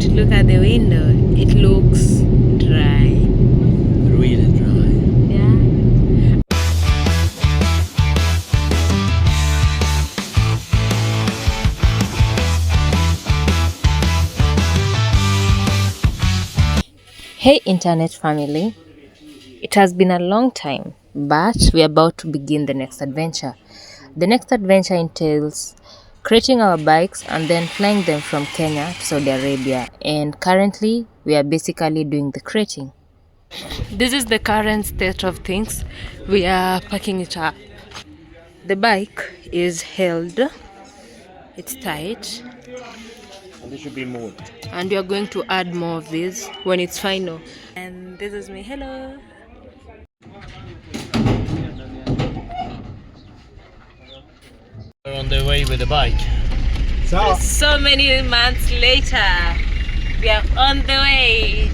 to look at the window. It looks dry. Really dry. Yeah. Hey internet family, it has been a long time, but we're about to begin the next adventure. The next adventure entails creating our bikes and then flying them from Kenya to Saudi Arabia, and currently we are basically doing the creating. This is the current state of things. We are packing it up. The bike is held, it's tight, And there should be more. and we are going to add more of these when it's final. And this is me. Hello. We're on the way with the bike. So many months later, we are on the way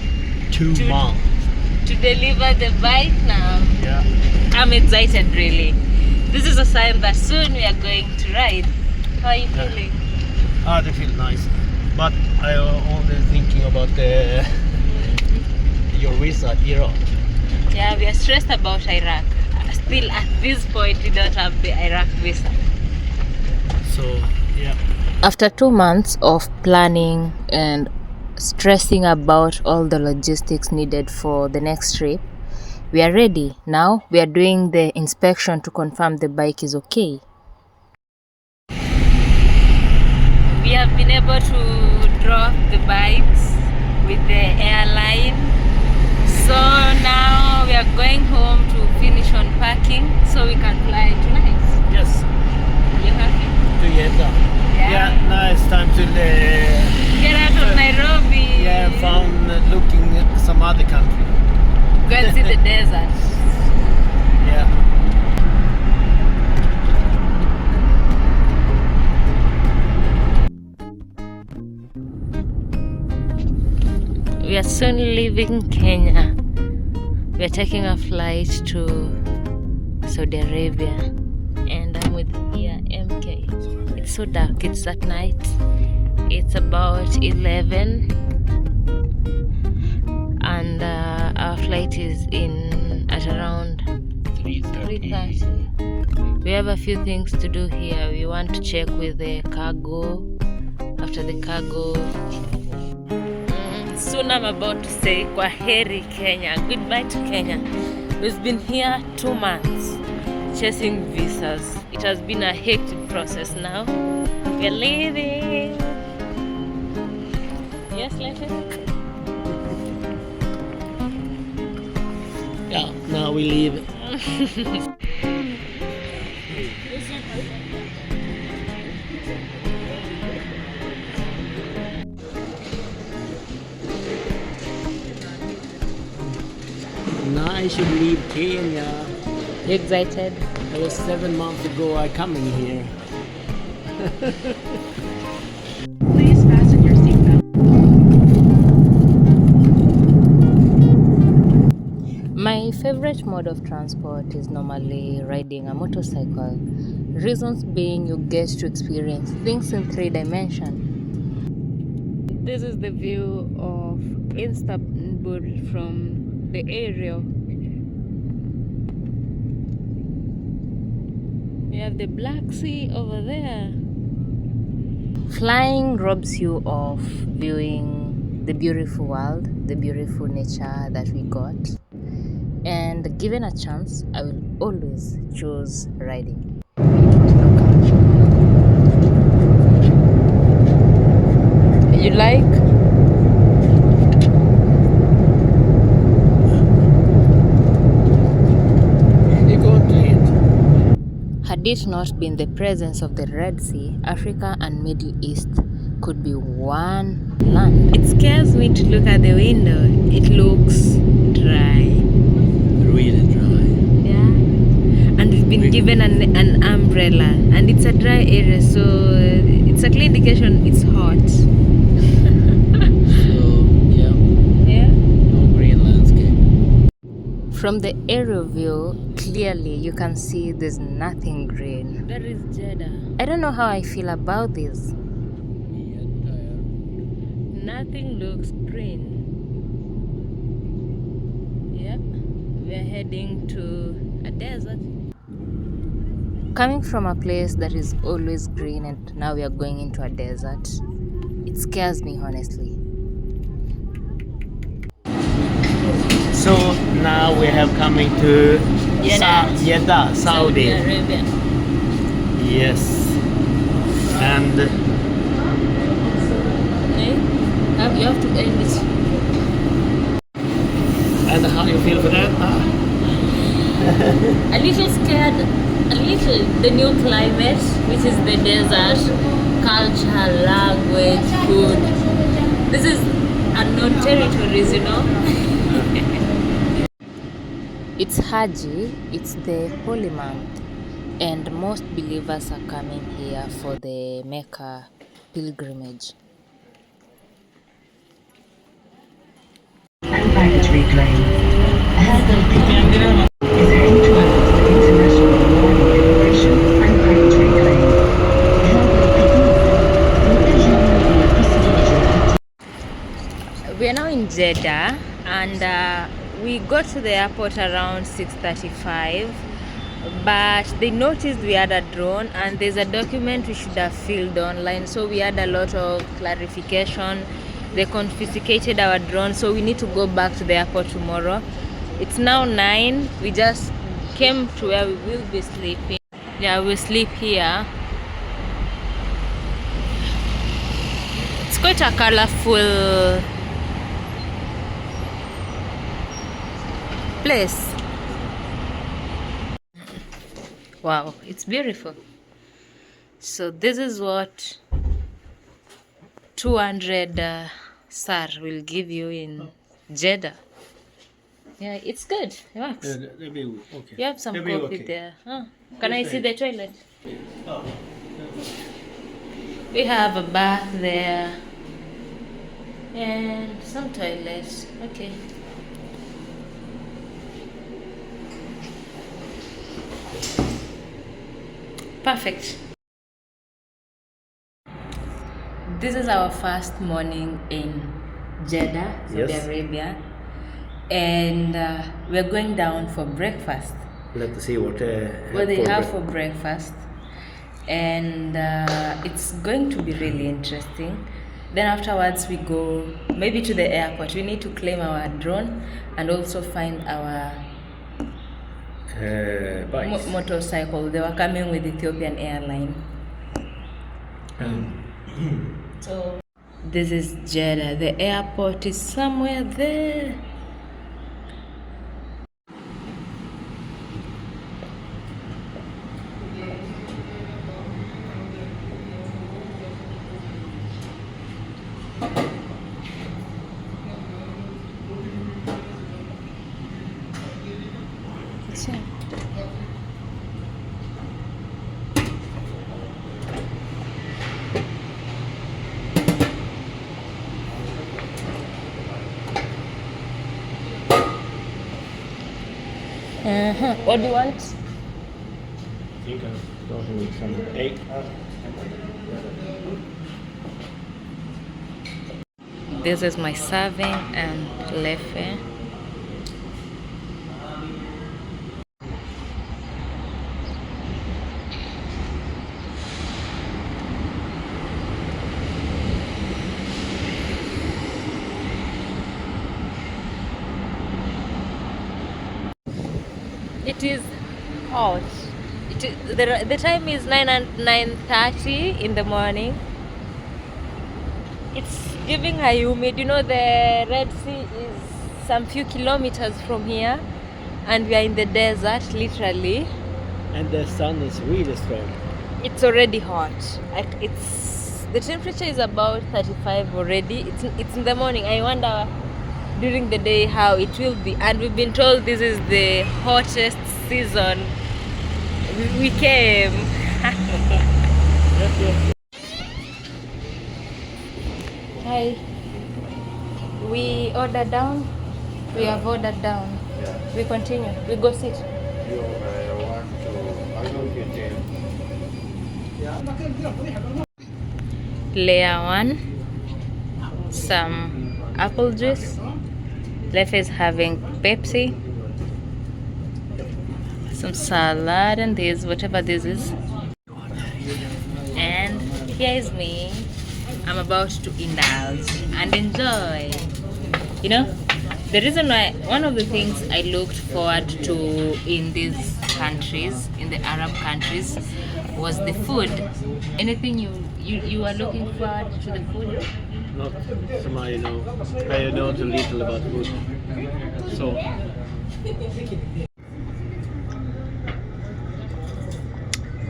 2 months. to deliver the bike now. Yeah. I'm excited, really. This is a sign that soon we are going to ride. How are you feeling? They feel nice. But I only thinking about your visa, Iraq. Yeah, we are stressed about Iraq. Still, at this point, we don't have the Iraq visa. So, yeah. After 2 months of planning and stressing about all the logistics needed for the next trip, we are ready. Now we are doing the inspection to confirm the bike is okay. We have been able to drop the bikes with the airline. So now we are going home to finish unpacking so we can fly tonight. Yes. You happy? To Jeddah. Yeah, now it's time to Get out of Nairobi. yeah, found looking at some other country. Go and see the desert. Yeah. We are soon leaving Kenya. We are taking a flight to Saudi Arabia, and I'm with here MK. It's so dark, it's at night. It's about 11, and our flight is in at around 3:30. We have a few things to do here. We want to check with the cargo. After the cargo, soon I'm about to say kwaheri Kenya, goodbye to Kenya. We've been here 2 months chasing visas. It has been a hectic process. Now we're leaving. Yes, Letty? Yeah, now we leave. Now I should leave Kenya. You excited? It was 7 months ago I coming here. Please fasten your seatbelt. My favorite mode of transport is normally riding a motorcycle. Reasons being you get to experience things in 3 dimensions. This is the view of Istanbul from the aerial. We have the Black Sea over there. Flying robs you of viewing the beautiful world, the beautiful nature that we got. And given a chance, I will always choose riding. You like? You go to it. Had it not been the presence of the Red Sea, Africa and Middle East could be one land. It scares me to look at the window. It looks dry. Really dry. Yeah. And we've been given an umbrella, and it's a dry area, so it's a clear indication it's hot. So, yeah, Yeah. no green landscape. From the aerial view, clearly you can see there's nothing green. That is Jeddah. I don't know how I feel about this. Everything looks green. Yep, we're heading to a desert. Coming from a place that is always green and now we are going into a desert, it scares me honestly. So now we have coming to Jeddah, Saudi. Arabia. Yes. And You have to end it. and how you feel for that? A little scared, a little the new climate, which is the desert, culture, language, food. This is unknown territories, you know. It's Haji, it's the holy month, and most believers are coming here for the Mecca pilgrimage. And baggage reclaim. Handle picking is heading to International Airport Immigration and baggage reclaim. We are now in Jeddah, and we got to the airport around 6:35, but they noticed we had a drone and there's a document we should have filled online, so we had a lot of clarification. They confiscated our drone, so we need to go back to the airport tomorrow. It's now 9. We just came to where we will be sleeping. Yeah, we'll sleep here. It's quite a colorful place. Wow, it's beautiful. So this is what 200 SAR will give you in Jeddah. Yeah, it's good. It works. Okay. You have some coffee there. Huh? Can I see the toilet? Oh. We have a bath there and some toilets. Okay. Perfect. This is our first morning in Jeddah, Saudi Arabia, and we're going down for breakfast. Let's see what They have for breakfast, and it's going to be really interesting. Then afterwards we go maybe to the airport. We need to claim our drone and also find our motorcycle. They were coming with Ethiopian Airline. So this is Jeddah. The airport is somewhere there. What do you want? I think I'm going with some egg. This is my serving and lefe. It is hot. The time is 9:30 in the morning. It's giving a humid. You know, the Red Sea is some few kilometers from here, and we are in the desert, literally. And the sun is really strong. It's already hot. The temperature is about 35 already. It's in the morning. I wonder during the day how it will be, and we've been told this is the hottest season. We came. Hi. We ordered down. We have ordered down. Yeah. We continue. We go sit. You want to, I don't get it. Layer 1. some apple juice. Lefe is having Pepsi, some salad, and this, whatever this is. And here is me. I'm about to indulge and enjoy. You know, the reason why, one of the things I looked forward to in these countries, in the Arab countries, was the food. Anything you are looking forward to the food? Not some I know too little about food. So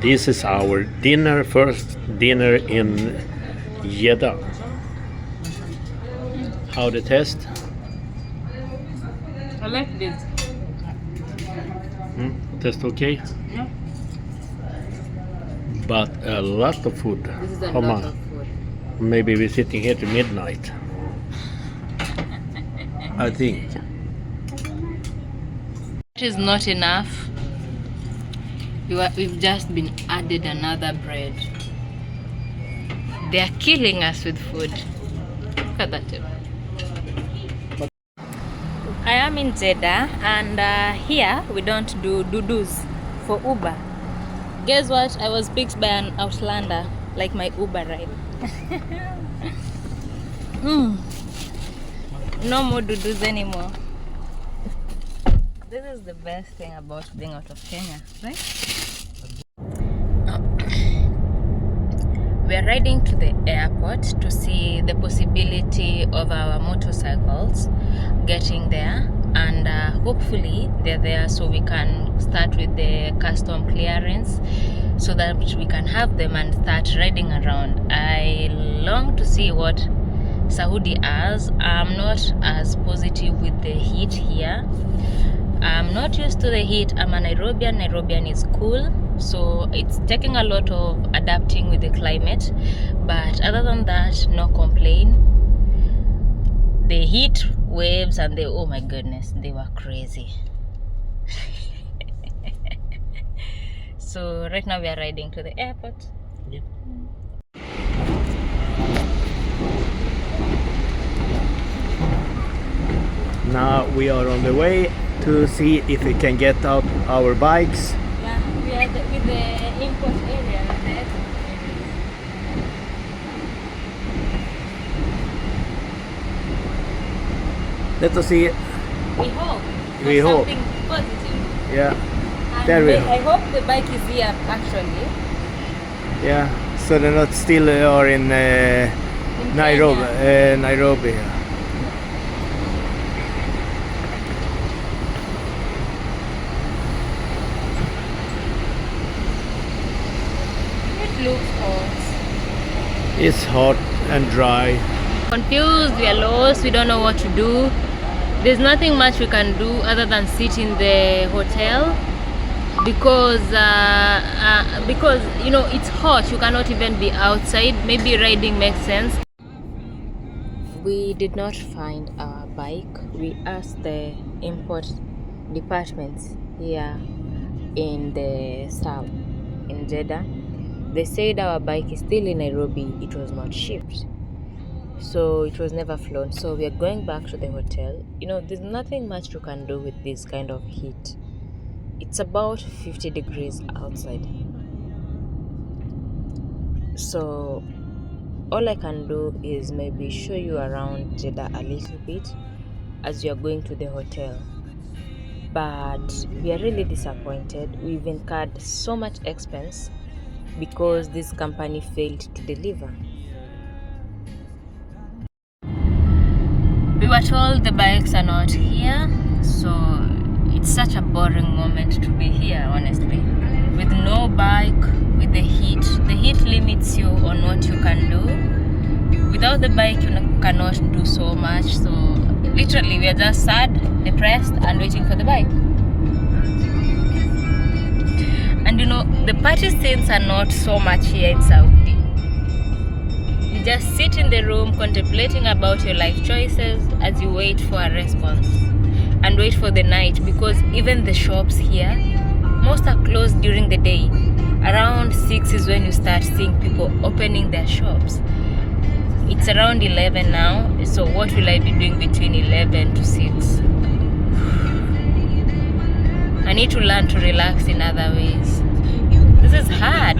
this is our first dinner in Jeddah. How the test? I like this. Test okay? Yeah. But a lot of food. This is a How lot much? of food. Maybe we're sitting here to midnight. I think. It is not enough. We've just been added another bread. They are killing us with food. Look at that. I am in Jeddah, and here we don't do doo-doos for Uber. Guess what? I was picked by an Outlander, like my Uber ride. No more doo-doos anymore. This is the best thing about being out of Kenya, right? We are riding to the airport to see the possibility of our motorcycles getting there, and hopefully they're there so we can start with the custom clearance so that we can have them and start riding around. I long to see what Saudi has. I'm not as positive with the heat here. I'm not used to the heat. I'm a Nairobian. Nairobian is cool, so it's taking a lot of adapting with the climate, but other than that, no complaint. The heat waves and the, oh my goodness, they were crazy. So right now we are riding to the airport. Yeah. Now we are on the way to see if we can get out our bikes. Yeah, we are with the import area. Let us see. We hope. We for hope. Something positive. Yeah, And there we I are. hope the bike is here actually. Yeah, so they're not still are in Nairobi. Kenya. Nairobi. It looks hot. It's hot and dry. Confused, we are lost, we don't know what to do. There's nothing much we can do other than sit in the hotel because you know it's hot. You cannot even be outside. Maybe riding makes sense. We did not find our bike. We asked the import departments here in the south, in Jeddah. They said our bike is still in Nairobi. It was not shipped, so it was never flown. So we are going back to the hotel. You know, there's nothing much you can do with this kind of heat. It's about 50 degrees outside, so all I can do is maybe show you around Jeddah a little bit as you are going to the hotel. But we are really disappointed. We've incurred so much expense because this company failed to deliver. We were told the bikes are not here, so it's such a boring moment to be here, honestly. With no bike, with the heat limits you on what you can do. Without the bike, you cannot do so much. So literally, we are just sad, depressed, and waiting for the bike. And you know, the party scenes are not so much here in Saudi. You just sit in the room contemplating about your life choices as you wait for a response and wait for the night, because even the shops here, most are closed during the day. Around 6 is when you start seeing people opening their shops. It's around 11 now, so what will I be doing between 11 to 6? I need to learn to relax in other ways. This is hard.